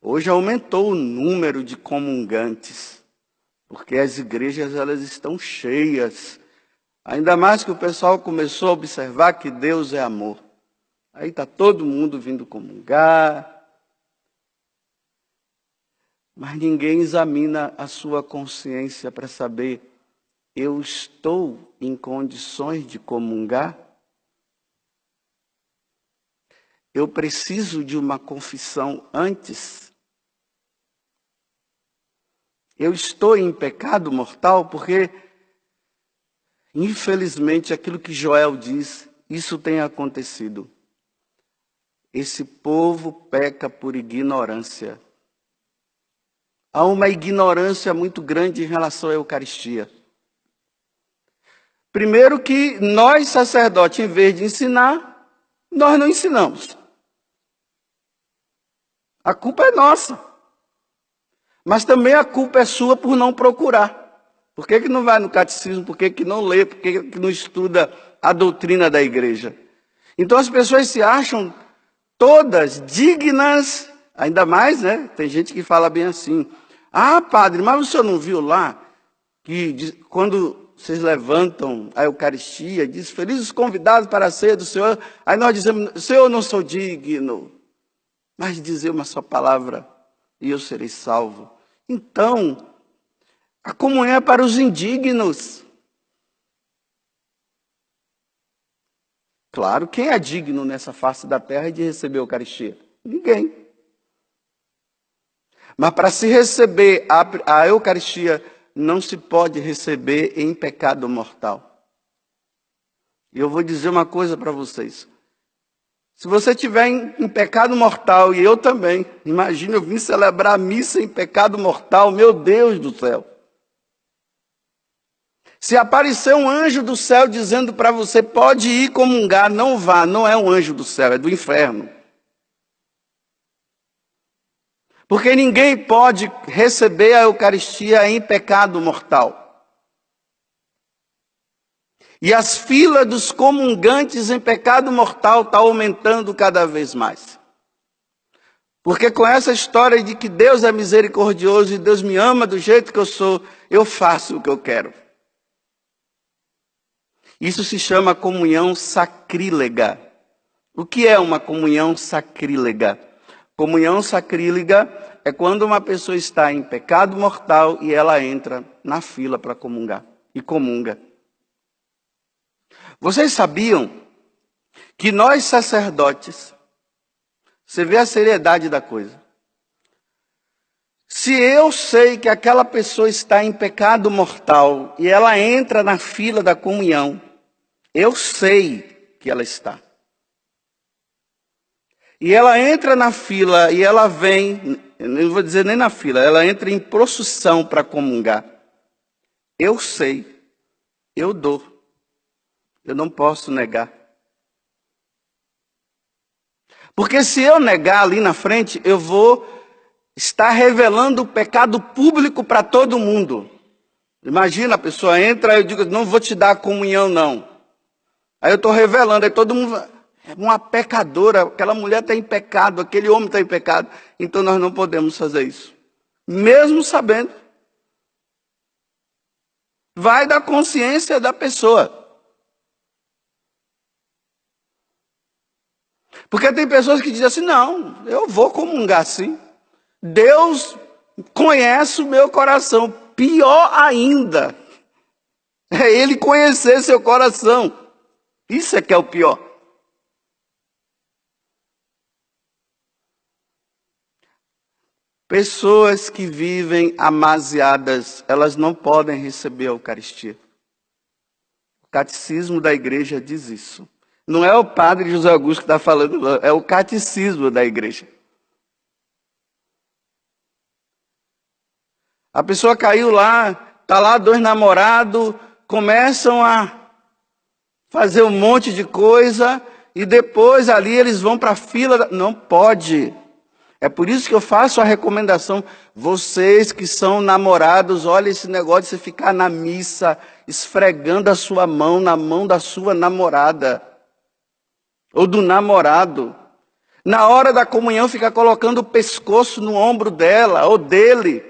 Hoje aumentou o número de comungantes, porque as igrejas elas estão cheias. Ainda mais que o pessoal começou a observar que Deus é amor. Aí está todo mundo vindo comungar. Mas ninguém examina a sua consciência para saber, eu estou em condições de comungar? Eu preciso de uma confissão antes? Eu estou em pecado mortal? Porque, infelizmente, aquilo que Joel diz, isso tem acontecido. Esse povo peca por ignorância. Há uma ignorância muito grande em relação à Eucaristia. Primeiro que nós, sacerdotes, em vez de ensinar, nós não ensinamos. A culpa é nossa. Mas também a culpa é sua por não procurar. Por que não vai no catecismo? Por que não lê? Por que não estuda a doutrina da igreja? Então as pessoas se acham todas dignas, ainda mais, né? Tem gente que fala bem assim. Ah, padre, mas o senhor não viu lá que quando vocês levantam a Eucaristia, diz, felizes convidados para a ceia do Senhor. Aí nós dizemos, Senhor, eu não sou digno, mas dizer uma só palavra e eu serei salvo. Então, a comunhão é para os indignos. Claro, quem é digno nessa face da terra de receber a Eucaristia? Ninguém. Mas para se receber a Eucaristia, não se pode receber em pecado mortal. E eu vou dizer uma coisa para vocês. Se você estiver em pecado mortal, e eu também, imagina eu vim celebrar a missa em pecado mortal, meu Deus do céu. Se aparecer um anjo do céu dizendo para você, pode ir comungar, não vá, não é um anjo do céu, é do inferno. Porque ninguém pode receber a Eucaristia em pecado mortal. E as filas dos comungantes em pecado mortal está aumentando cada vez mais. Porque com essa história de que Deus é misericordioso e Deus me ama do jeito que eu sou, eu faço o que eu quero. Isso se chama comunhão sacrílega. O que é uma comunhão sacrílega? Comunhão sacrílega é quando uma pessoa está em pecado mortal e ela entra na fila para comungar e comunga. Vocês sabiam que nós sacerdotes, você vê a seriedade da coisa. Se eu sei que aquela pessoa está em pecado mortal e ela entra na fila da comunhão, eu sei que ela está. E ela entra na fila e ela vem, não vou dizer nem na fila, ela entra em procissão para comungar. Eu sei, eu dou, eu não posso negar. Porque se eu negar ali na frente, eu vou estar revelando o pecado público para todo mundo. Imagina, a pessoa entra e eu digo, não vou te dar a comunhão não. Aí eu estou revelando, aí todo mundo... É uma pecadora, aquela mulher está em pecado, aquele homem está em pecado. Então nós não podemos fazer isso. Mesmo sabendo. Vai da consciência da pessoa. Porque tem pessoas que dizem assim, não, eu vou comungar sim. Deus conhece o meu coração. Pior ainda, é Ele conhecer seu coração. Isso é que é o pior. Pessoas que vivem amasiadas, elas não podem receber a Eucaristia. O catecismo da igreja diz isso. Não é o padre José Augusto que está falando, é o catecismo da igreja. A pessoa caiu lá, está lá dois namorados, começam a fazer um monte de coisa, e depois ali eles vão para a fila. Não pode. É por isso que eu faço a recomendação, vocês que são namorados, olha esse negócio de você ficar na missa, esfregando a sua mão na mão da sua namorada, ou do namorado. Na hora da comunhão fica colocando o pescoço no ombro dela ou dele.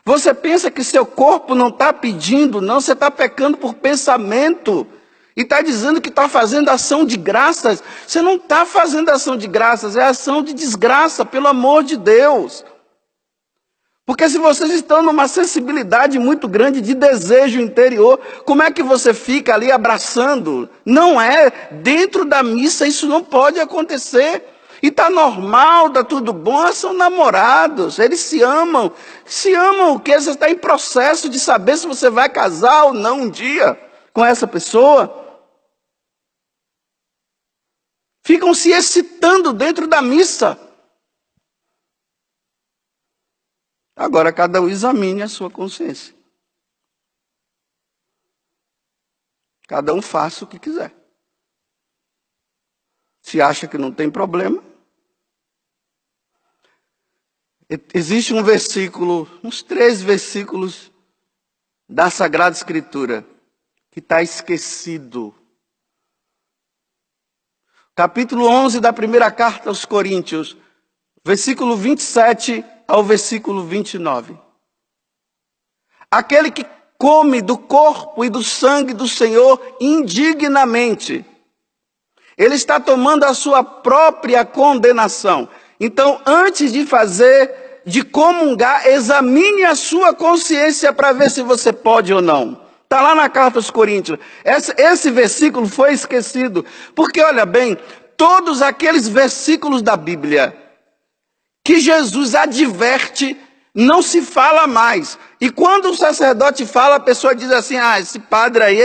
Você pensa que seu corpo não está pedindo, não, você está pecando por pensamento. E está dizendo que está fazendo ação de graças. Você não está fazendo ação de graças, é ação de desgraça, pelo amor de Deus. Porque se vocês estão numa sensibilidade muito grande de desejo interior, como é que você fica ali abraçando? Não é, dentro da missa isso não pode acontecer. E está normal, está tudo bom, são namorados, eles se amam. Se amam o quê? Você está em processo de saber se você vai casar ou não um dia com essa pessoa. Ficam se excitando dentro da missa. Agora cada um examine a sua consciência. Cada um faça o que quiser. Se acha que não tem problema. Existe um versículo, uns 3 versículos da Sagrada Escritura que está esquecido. Capítulo 11 da primeira carta aos Coríntios, versículo 27 ao versículo 29. Aquele que come do corpo e do sangue do Senhor indignamente, ele está tomando a sua própria condenação. Então, antes de comungar, examine a sua consciência para ver se você pode ou não. Está lá na carta aos Coríntios. Esse versículo foi esquecido. Porque, olha bem, todos aqueles versículos da Bíblia que Jesus adverte, não se fala mais. E quando o sacerdote fala, a pessoa diz assim, esse padre aí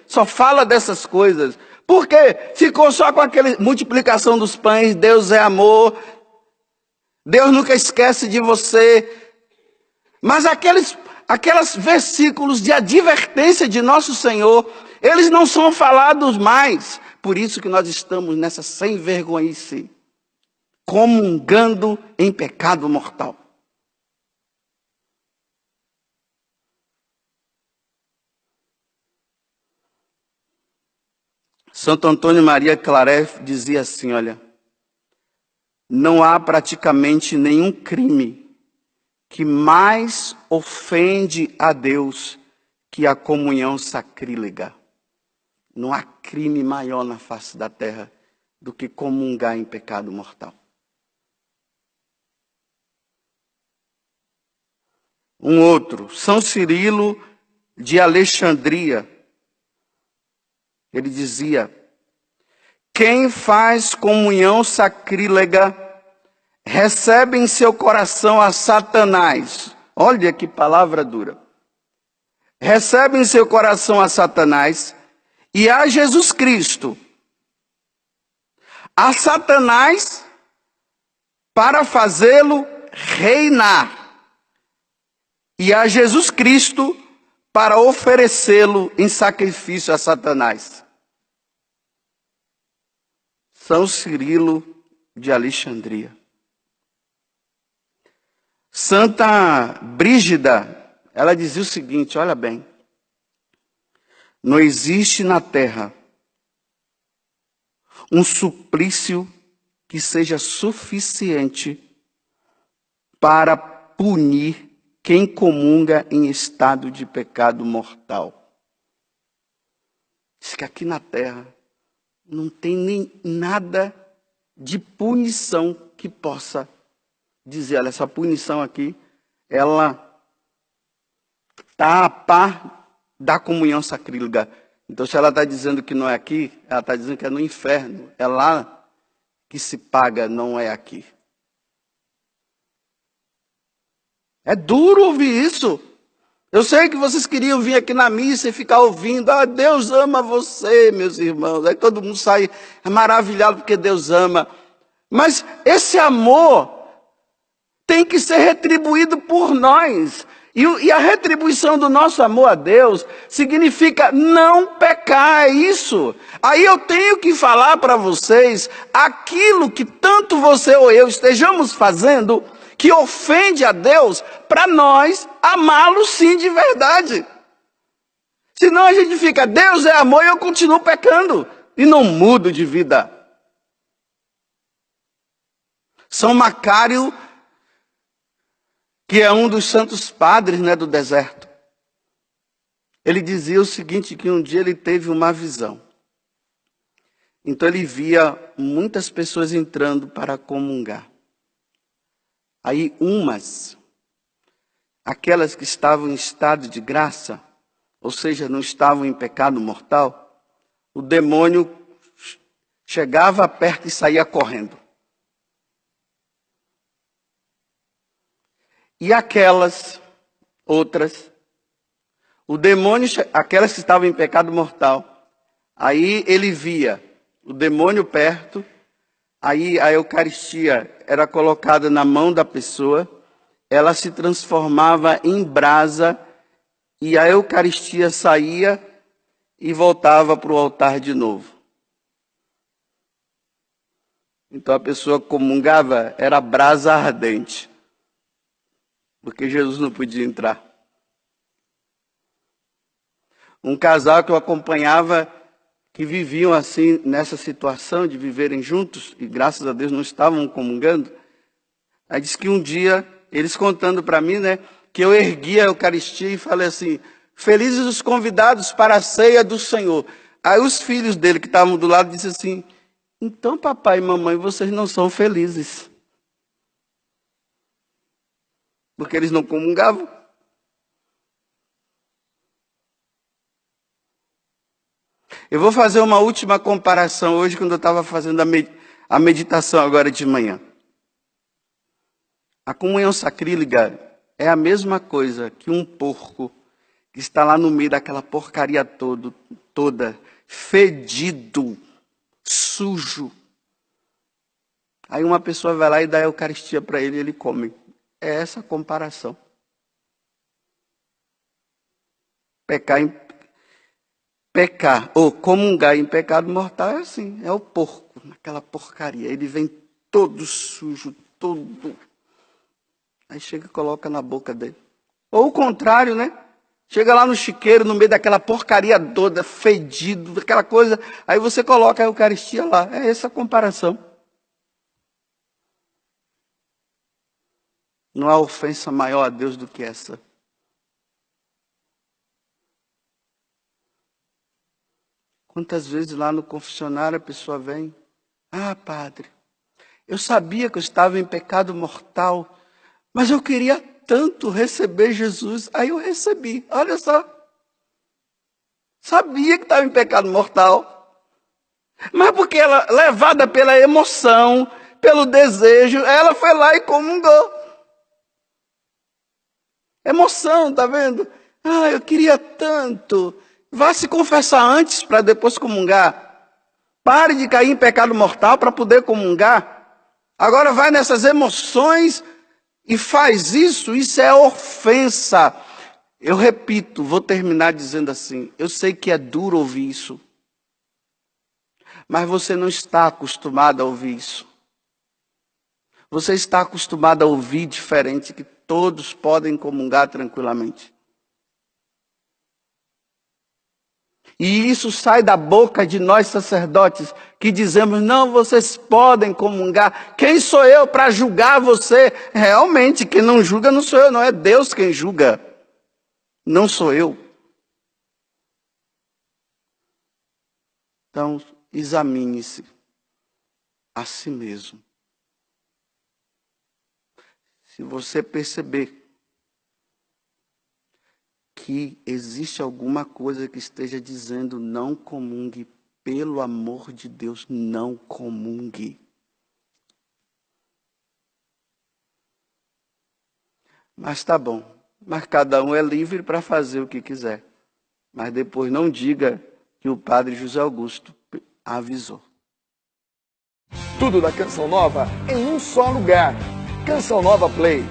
só fala dessas coisas. Por quê? Ficou só com aquela multiplicação dos pães, Deus é amor, Deus nunca esquece de você. Mas aqueles versículos de advertência de nosso Senhor, eles não são falados mais. Por isso que nós estamos nessa sem vergonhice, comungando em pecado mortal. Santo Antônio Maria Claret dizia assim, olha, não há praticamente nenhum crime que mais ofende a Deus que a comunhão sacrílega. Não há crime maior na face da terra do que comungar em pecado mortal. Um outro, São Cirilo de Alexandria, ele dizia, quem faz comunhão sacrílega recebe em seu coração a Satanás. Olha que palavra dura. Recebe em seu coração a Satanás e a Jesus Cristo. A Satanás para fazê-lo reinar. E a Jesus Cristo para oferecê-lo em sacrifício a Satanás. São Cirilo de Alexandria. Santa Brígida, ela dizia o seguinte, olha bem. Não existe na terra um suplício que seja suficiente para punir quem comunga em estado de pecado mortal. Diz que aqui na terra não tem nem nada de punição que possa dizer, olha, essa punição aqui, ela está a par da comunhão sacrílega. Então, se ela está dizendo que não é aqui, ela está dizendo que é no inferno. É lá que se paga, não é aqui. É duro ouvir isso. Eu sei que vocês queriam vir aqui na missa e ficar ouvindo. Deus ama você, meus irmãos. Aí todo mundo sai maravilhado porque Deus ama. Mas esse amor tem que ser retribuído por nós. E a retribuição do nosso amor a Deus significa não pecar, é isso. Aí eu tenho que falar para vocês aquilo que tanto você ou eu estejamos fazendo que ofende a Deus, para nós amá-lo sim de verdade. Senão a gente fica, Deus é amor e eu continuo pecando. E não mudo de vida. São Macário, que é um dos santos padres, do deserto, ele dizia o seguinte, que um dia ele teve uma visão. Então ele via muitas pessoas entrando para comungar. Aí aquelas que estavam em estado de graça, ou seja, não estavam em pecado mortal, o demônio chegava perto e saía correndo. E aquelas outras, o demônio, aquelas que estavam em pecado mortal, aí ele via o demônio perto, aí a Eucaristia era colocada na mão da pessoa, ela se transformava em brasa e a Eucaristia saía e voltava para o altar de novo. Então a pessoa comungava, era brasa ardente, porque Jesus não podia entrar. Um casal que eu acompanhava, que viviam assim, nessa situação de viverem juntos, e graças a Deus não estavam comungando, aí disse que um dia, eles contando para mim, que eu ergui a Eucaristia e falei assim, felizes os convidados para a ceia do Senhor. Aí os filhos dele que estavam do lado disseram assim, então papai e mamãe, vocês não são felizes. Porque eles não comungavam. Eu vou fazer uma última comparação hoje, quando eu estava fazendo a meditação agora de manhã. A comunhão sacrílega é a mesma coisa que um porco que está lá no meio daquela porcaria toda, fedido, sujo. Aí uma pessoa vai lá e dá a Eucaristia para ele e ele come. É essa a comparação. Pecar ou comungar em pecado mortal é assim, é o porco, naquela porcaria. Ele vem todo sujo, todo. Aí chega e coloca na boca dele. Ou o contrário, Chega lá no chiqueiro, no meio daquela porcaria toda, fedido, aquela coisa. Aí você coloca a Eucaristia lá. É essa a comparação. Não há ofensa maior a Deus do que essa. Quantas vezes lá no confessionário a pessoa vem, padre, eu sabia que eu estava em pecado mortal, mas eu queria tanto receber Jesus, aí eu recebi, olha só. Sabia que estava em pecado mortal, mas porque ela, levada pela emoção, pelo desejo, ela foi lá e comungou. Emoção, tá vendo? Eu queria tanto. Vá se confessar antes para depois comungar. Pare de cair em pecado mortal para poder comungar. Agora vai nessas emoções e faz isso é ofensa. Eu repito, vou terminar dizendo assim, eu sei que é duro ouvir isso. Mas você não está acostumado a ouvir isso. Você está acostumado a ouvir diferente, que todos podem comungar tranquilamente. E isso sai da boca de nós sacerdotes, que dizemos, não, vocês podem comungar. Quem sou eu para julgar você? Realmente, quem não julga não sou eu, não é Deus quem julga. Não sou eu. Então, examine-se a si mesmo. Se você perceber que existe alguma coisa que esteja dizendo não comungue, pelo amor de Deus, não comungue. Mas tá bom, mas cada um é livre para fazer o que quiser. Mas depois não diga que o padre José Augusto avisou. Tudo da Canção Nova em um só lugar. Canção Nova Play.